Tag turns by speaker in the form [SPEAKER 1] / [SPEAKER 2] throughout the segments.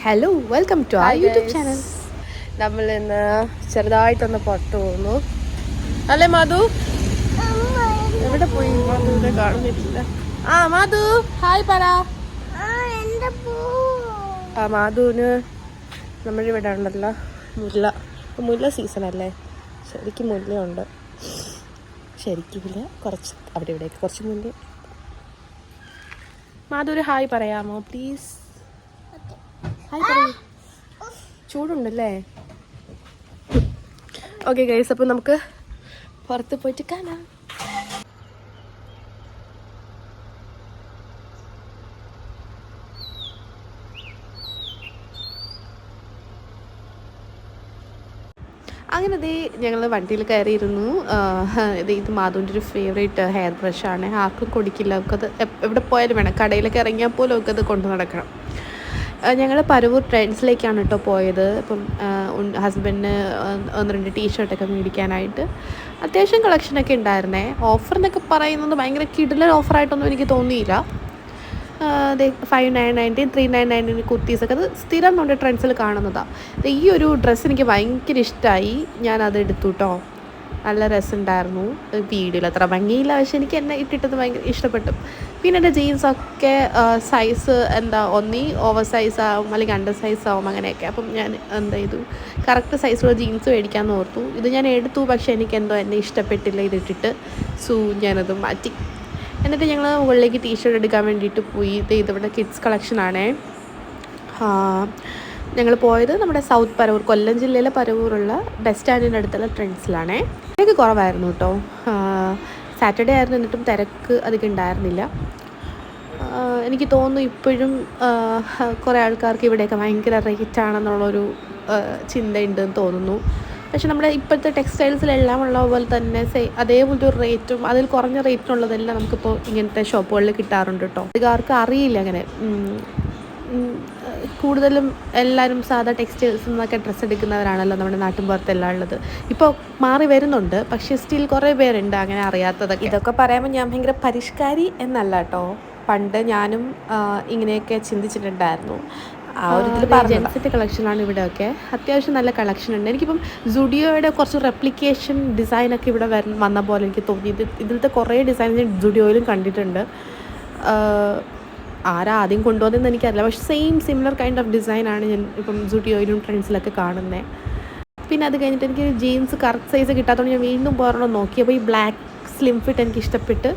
[SPEAKER 1] Hello welcome to our YouTube channel.
[SPEAKER 2] നമ്മൾ ഇന്ന് ചെറുതായിട്ടൊന്ന് പുറത്തു പോകുന്നു അല്ലേ മാധു? എവിടെ പോയി? മാധുവിനെ കാണുന്നില്ല. മാധു ഹായ് പറ. മാധുവിന് നമ്മളിവിടെ ഉണ്ടല്ലോ മുല്ല സീസണല്ലേ, ശരിക്കും മുല്ലയുണ്ട്. ശരിക്കില്ല, കുറച്ച് അവിടെ ഇവിടെയൊക്കെ കുറച്ച് മുല്ല. മാധു ഒരു ഹായ് പറയാമോ പ്ലീസ്? ഹായ് പറയൂ. ചൂടുണ്ടല്ലേ? ഓക്കെ ഗൈസ്, അപ്പോൾ നമുക്ക് പുറത്ത് പോയിട്ട് കാണാം. അങ്ങനെ ഞങ്ങൾ വണ്ടിയിൽ കയറിയിരുന്നു. ഇത് മാധുവിൻ്റെ ഒരു ഫേവറേറ്റ് ഹെയർ ബ്രഷാണ്. ആർക്കും കൊടുക്കില്ല, നമുക്കത് എവിടെ പോയാലും വേണം. കടയിലൊക്കെ ഇറങ്ങിയാൽ പോലും ഒക്കെ അത് കൊണ്ടു നടക്കണം. ഞങ്ങൾ പരവൂർ ട്രെൻഡ്സിലേക്കാണ് കേട്ടോ പോയത്. അപ്പം ഹസ്ബൻഡിന് 1-2 ടീഷർട്ടൊക്കെ മേടിക്കാനായിട്ട് അത്യാവശ്യം കളക്ഷനൊക്കെ ഉണ്ടായിരുന്നേ. ഓഫർ എന്നൊക്കെ പറയുന്നത് ഭയങ്കര കിടിലൻ ഓഫറായിട്ടൊന്നും എനിക്ക് തോന്നിയില്ല. 5,990 3,990 കുർത്തീസൊക്കെ അത് സ്ഥിരം നമ്മുടെ ട്രെൻഡ്സിൽ കാണുന്നതാണ്. ഈ ഒരു ഡ്രസ്സ് എനിക്ക് ഭയങ്കര ഇഷ്ടമായി, ഞാനത് എടുത്തു കേട്ടോ. നല്ല രസമുണ്ടായിരുന്നു. വീഡിയോയിൽ അത്ര ഭംഗിയില്ല, പക്ഷെ എനിക്ക് എന്നെ ഇട്ടിട്ടത് ഭയങ്കര ഇഷ്ടപ്പെട്ടു. പിന്നെ എൻ്റെ ജീൻസൊക്കെ സൈസ് ഒന്നീ ഓവർ സൈസ് ആവും അല്ലെങ്കിൽ അണ്ടർ സൈസ് ആവും, അങ്ങനെയൊക്കെ. അപ്പം ഞാൻ ചെയ്തു, കറക്റ്റ് സൈസുള്ള ജീൻസ് മേടിക്കാമെന്ന് ഓർത്തു. ഇത് ഞാൻ എടുത്തു, പക്ഷേ എന്നെ ഇഷ്ടപ്പെട്ടില്ല ഇതിട്ടിട്ട്. ഞാനത് മാറ്റി. എന്നിട്ട് ഞങ്ങൾ മുകളിലേക്ക് ടീഷർട്ട് എടുക്കാൻ വേണ്ടിയിട്ട് പോയി. ഇതിവിടെ കിഡ്സ് കളക്ഷനാണേ. ഞങ്ങൾ പോയത് നമ്മുടെ സൗത്ത് പരവൂർ, കൊല്ലം ജില്ലയിലെ പരവൂറുള്ള ബസ് സ്റ്റാൻഡിൻ്റെ അടുത്തുള്ള ട്രെൻഡ്സിലാണേ. തിരക്ക് കുറവായിരുന്നു കേട്ടോ. സാറ്റർഡേ ആയിരുന്നു, എന്നിട്ടും തിരക്ക് അധികം ഉണ്ടായിരുന്നില്ല. എനിക്ക് തോന്നുന്നു ഇപ്പോഴും കുറേ ആൾക്കാർക്ക് ഇവിടെയൊക്കെ ഭയങ്കര റേറ്റാണെന്നുള്ളൊരു ചിന്തയുണ്ടെന്ന് തോന്നുന്നു. പക്ഷെ നമ്മുടെ ഇപ്പോഴത്തെ ടെക്സ്റ്റൈൽസിലെല്ലാം ഉള്ള പോലെ തന്നെ അതേപോലത്തെ ഒരു റേറ്റും അതിൽ കുറഞ്ഞ റേറ്റിനുള്ളതെല്ലാം നമുക്കിപ്പോൾ ഇങ്ങനത്തെ ഷോപ്പുകളിൽ കിട്ടാറുണ്ട് കേട്ടോ. അധികാർക്ക് അറിയില്ല അങ്ങനെ. കൂടുതലും എല്ലാവരും സാധാ ടെക്സ്റ്റൈൽസിൽ നിന്നൊക്കെ ഡ്രസ്സ് എടുക്കുന്നവരാണല്ലോ നമ്മുടെ നാട്ടിൻ പുറത്തെല്ലാം ഉള്ളത്. ഇപ്പോൾ മാറി വരുന്നുണ്ട്, പക്ഷേ സ്റ്റിൽ കുറേ പേരുണ്ട് അങ്ങനെ അറിയാത്തതൊക്കെ. ഇതൊക്കെ പറയുമ്പോൾ ഞാൻ ഭയങ്കര പരിഷ്കാരി എന്നല്ല കേട്ടോ. പണ്ട് ഞാനും ഇങ്ങനെയൊക്കെ ചിന്തിച്ചിട്ടുണ്ടായിരുന്നു. ആ ഒരു ഇതിൽ ജെൻസിൻ്റെ കളക്ഷനാണ് ഇവിടെയൊക്കെ. അത്യാവശ്യം നല്ല കളക്ഷൻ ഉണ്ട്. എനിക്കിപ്പം സുഡിയോയുടെ കുറച്ച് റെപ്ലിക്കേഷൻ ഡിസൈനൊക്കെ ഇവിടെ വന്ന പോലെ എനിക്ക് തോന്നി. ഇതിലത്തെ കുറേ ഡിസൈൻ ഞാൻ സുഡിയോയിലും കണ്ടിട്ടുണ്ട്. ആദ്യം കൊണ്ടുവന്നതെന്ന് എനിക്കറിയില്ല, പക്ഷേ സിമിലർ കൈൻഡ് ഓഫ് ഡിസൈനാണ് ഞാൻ ഇപ്പം സുഡിയോയിലും ട്രെൻഡ്സിലൊക്കെ കാണുന്നത്. പിന്നെ അത് കഴിഞ്ഞിട്ട് എനിക്ക് ജീൻസ് കറക്റ്റ് സൈസ് കിട്ടാത്തതുകൊണ്ട് ഞാൻ വീണ്ടും പോരണം നോക്കി. അപ്പോൾ ഈ ബ്ലാക്ക് സ്ലിം ഫിറ്റ് എനിക്ക് ഇഷ്ടപ്പെട്ട്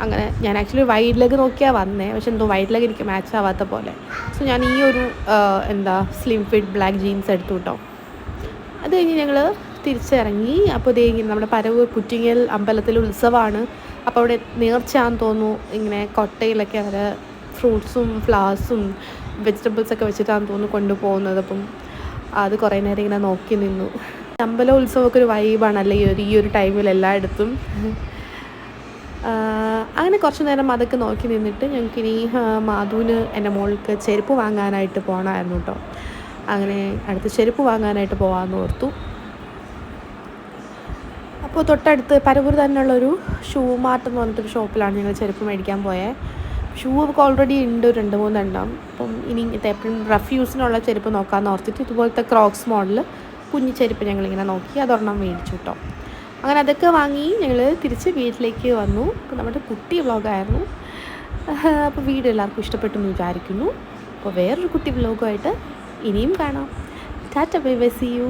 [SPEAKER 2] അങ്ങനെ ഞാൻ ആക്ച്വലി വൈഡ് ലെഗ് നോക്കിയാണ് വന്നത്, പക്ഷെ എന്തോ വൈഡ് ലെഗ് എനിക്ക് മാച്ച് ആവാത്ത പോലെ. സോ ഞാൻ ഈ ഒരു സ്ലിം ഫിറ്റ് ബ്ലാക്ക് ജീൻസ് എടുത്തു കേട്ടോ. അത് കഴിഞ്ഞ് ഞങ്ങൾ തിരിച്ചിറങ്ങി. അപ്പോൾ നമ്മുടെ പരവൂർ പുറ്റിങ്ങൽ അമ്പലത്തിൽ ഉത്സവമാണ്. അപ്പോൾ അവിടെ നേർച്ചയാണെന്ന് തോന്നുന്നു. ഇങ്ങനെ കൊട്ടയിലൊക്കെ അവർ ഫ്രൂട്ട്സും ഫ്ലവേഴ്സും വെജിറ്റബിൾസൊക്കെ വെച്ചിട്ടാണെന്ന് തോന്നുന്നു കൊണ്ടുപോകുന്നത്. അപ്പം അത് കുറേ നേരം ഇങ്ങനെ നോക്കി നിന്നു. അമ്പലം ഉത്സവമൊക്കെ ഒരു വൈബാണല്ലേ ഈ ഒരു ടൈമിൽ എല്ലായിടത്തും. അങ്ങനെ കുറച്ച് നേരം അതൊക്കെ നോക്കി നിന്നിട്ട് ഞങ്ങൾക്കിനി മാധുവിന് എൻ്റെ മോൾക്ക് ചെരുപ്പ് വാങ്ങാനായിട്ട് പോകണമായിരുന്നു കേട്ടോ. അങ്ങനെ അടുത്ത് ചെരുപ്പ് വാങ്ങാനായിട്ട് പോകാമെന്ന് ഓർത്തു. അപ്പോൾ തൊട്ടടുത്ത് പരവൂർ തന്നെയുള്ളൊരു ഷൂ മാർട്ട് എന്ന് പറഞ്ഞിട്ടൊരു ഷോപ്പിലാണ് ഞങ്ങൾ ചെരുപ്പ് മേടിക്കാൻ പോയത്. ഷൂ ഒക്കെ ഓൾറെഡി ഉണ്ട് 2-3 എണ്ണം. അപ്പം ഇനി എപ്പോഴും റഫ് യൂസിനുള്ള ചെരുപ്പ് നോക്കാമെന്ന് ഓർത്തിട്ട് ഇതുപോലത്തെ ക്രോക്സ് മോഡൽ കുഞ്ഞു ചെരുപ്പ് ഞങ്ങളിങ്ങനെ നോക്കി അതൊരെണ്ണം മേടിച്ചു കേട്ടോ. അങ്ങനെ അതൊക്കെ വാങ്ങി ഞങ്ങൾ തിരിച്ച് വീട്ടിലേക്ക് വന്നു. അപ്പോൾ നമ്മുടെ കുട്ടി വ്ളോഗായിരുന്നു. അപ്പോൾ വീഡിയോ എല്ലാവർക്കും ഇഷ്ടപ്പെട്ടു എന്ന് വിചാരിക്കുന്നു. അപ്പോൾ വേറൊരു കുട്ടി വ്ളോഗുമായിട്ട് ഇനിയും കാണാം. Tata bye bye, see U.